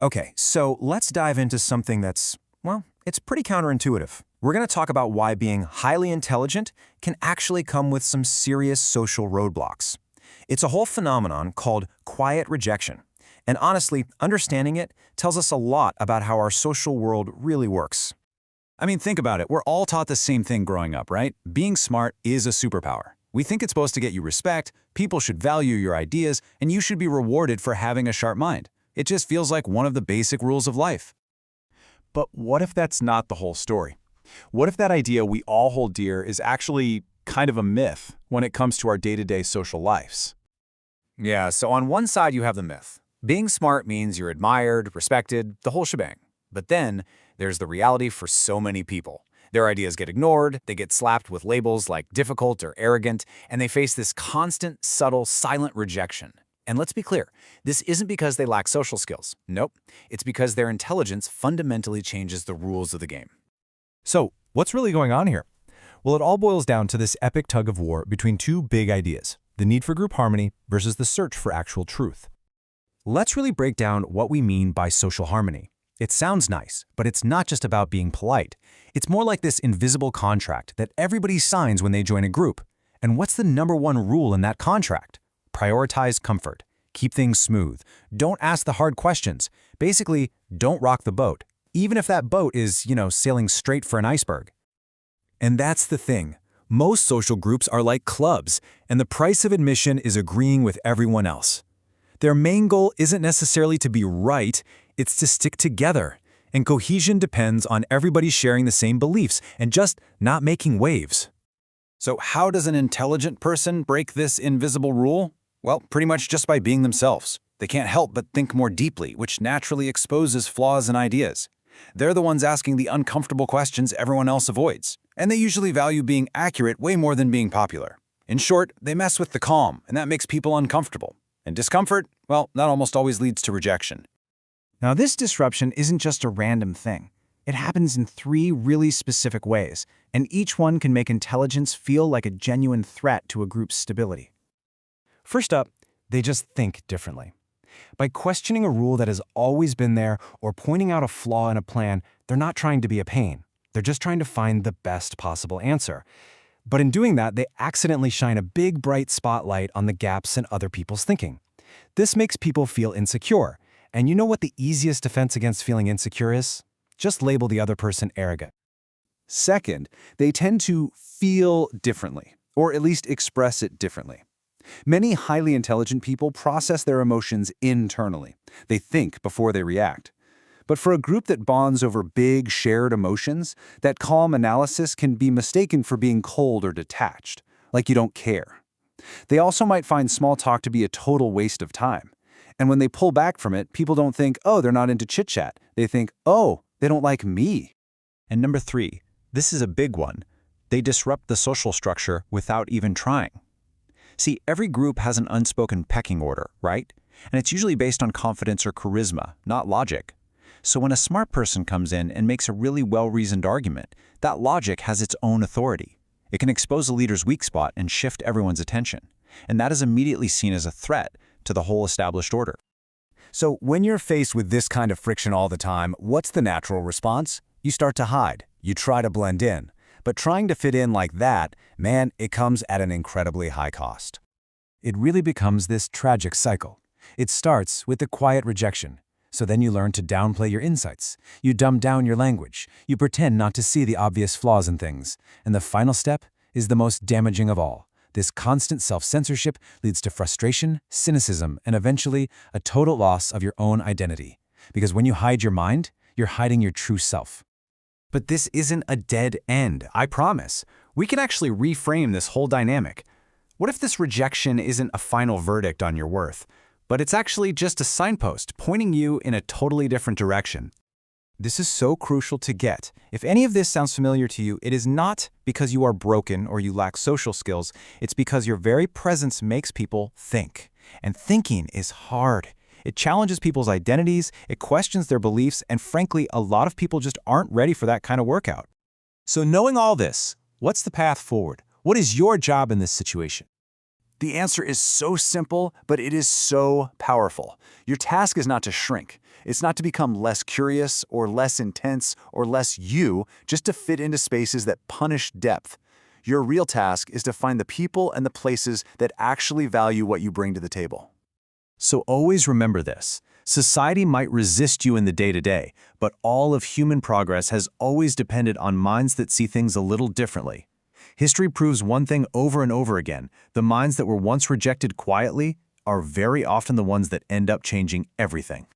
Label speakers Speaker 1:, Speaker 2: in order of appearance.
Speaker 1: Okay, so let's dive into something well, it's pretty counterintuitive. We're going to talk about why being highly intelligent can actually come with some serious social roadblocks. It's a whole phenomenon called quiet rejection. And honestly, understanding it tells us a lot about how our social world really works.
Speaker 2: I mean, think about it. We're all taught the same thing growing up, right? Being smart is a superpower. We think it's supposed to get you respect, people should value your ideas, and you should be rewarded for having a sharp mind. It just feels like one of the basic rules of life.
Speaker 3: But what if that's not the whole story? What if that idea we all hold dear is actually kind of a myth when it comes to our day-to-day social lives?
Speaker 4: Yeah, so on one side you have the myth. Being smart means you're admired, respected, the whole shebang. But then there's the reality for so many people. Their ideas get ignored, they get slapped with labels like difficult or arrogant, and they face this constant, subtle, silent rejection. And let's be clear, this isn't because they lack social skills. Nope, it's because their intelligence fundamentally changes the rules of the game.
Speaker 1: So, what's really going on here? Well, it all boils down to this epic tug of war between two big ideas, the need for group harmony versus the search for actual truth. Let's really break down what we mean by social harmony. It sounds nice, but it's not just about being polite. It's more like this invisible contract that everybody signs when they join a group. And what's the #1 rule in that contract? Prioritize comfort. Keep things smooth. Don't ask the hard questions. Basically, don't rock the boat, even if that boat is, sailing straight for an iceberg. And that's the thing. Most social groups are like clubs, and the price of admission is agreeing with everyone else. Their main goal isn't necessarily to be right, it's to stick together. And cohesion depends on everybody sharing the same beliefs and just not making waves.
Speaker 2: So how does an intelligent person break this invisible rule? Well, pretty much just by being themselves. They can't help but think more deeply, which naturally exposes flaws in ideas. They're the ones asking the uncomfortable questions everyone else avoids. And they usually value being accurate way more than being popular. In short, they mess with the calm, and that makes people uncomfortable. And discomfort, well, that almost always leads to rejection.
Speaker 5: Now, this disruption isn't just a random thing. It happens in 3 really specific ways, and each one can make intelligence feel like a genuine threat to a group's stability.
Speaker 1: First up, they just think differently. By questioning a rule that has always been there or pointing out a flaw in a plan, they're not trying to be a pain. They're just trying to find the best possible answer. But in doing that, they accidentally shine a big, bright spotlight on the gaps in other people's thinking. This makes people feel insecure. And you know what the easiest defense against feeling insecure is? Just label the other person arrogant.
Speaker 3: Second, they tend to feel differently, or at least express it differently. Many highly intelligent people process their emotions internally. They think before they react. But for a group that bonds over big, shared emotions, that calm analysis can be mistaken for being cold or detached, like you don't care. They also might find small talk to be a total waste of time. And when they pull back from it, people don't think, oh, they're not into chit-chat. They think, oh, they don't like me.
Speaker 1: And number 3, this is a big one. They disrupt the social structure without even trying. See, every group has an unspoken pecking order, right? And it's usually based on confidence or charisma, not logic. So when a smart person comes in and makes a really well-reasoned argument, that logic has its own authority. It can expose a leader's weak spot and shift everyone's attention. And that is immediately seen as a threat to the whole established order. So when you're faced with this kind of friction all the time, what's the natural response? You start to hide. You try to blend in. But trying to fit in like that, man, it comes at an incredibly high cost. It really becomes this tragic cycle. It starts with the quiet rejection. So then you learn to downplay your insights. You dumb down your language. You pretend not to see the obvious flaws in things. And the final step is the most damaging of all. This constant self-censorship leads to frustration, cynicism, and eventually a total loss of your own identity. Because when you hide your mind, you're hiding your true self. But this isn't a dead end, I promise. We can actually reframe this whole dynamic. What if this rejection isn't a final verdict on your worth, but it's actually just a signpost pointing you in a totally different direction? This is so crucial to get. If any of this sounds familiar to you, it is not because you are broken or you lack social skills. It's because your very presence makes people think. And thinking is hard. It challenges people's identities, it questions their beliefs, and frankly, a lot of people just aren't ready for that kind of workout. So knowing all this, what's the path forward? What is your job in this situation?
Speaker 2: The answer is so simple, but it is so powerful. Your task is not to shrink. It's not to become less curious or less intense or less you just to fit into spaces that punish depth. Your real task is to find the people and the places that actually value what you bring to the table.
Speaker 1: So always remember this. Society might resist you in the day-to-day, but all of human progress has always depended on minds that see things a little differently. History proves one thing over and over again. The minds that were once rejected quietly are very often the ones that end up changing everything.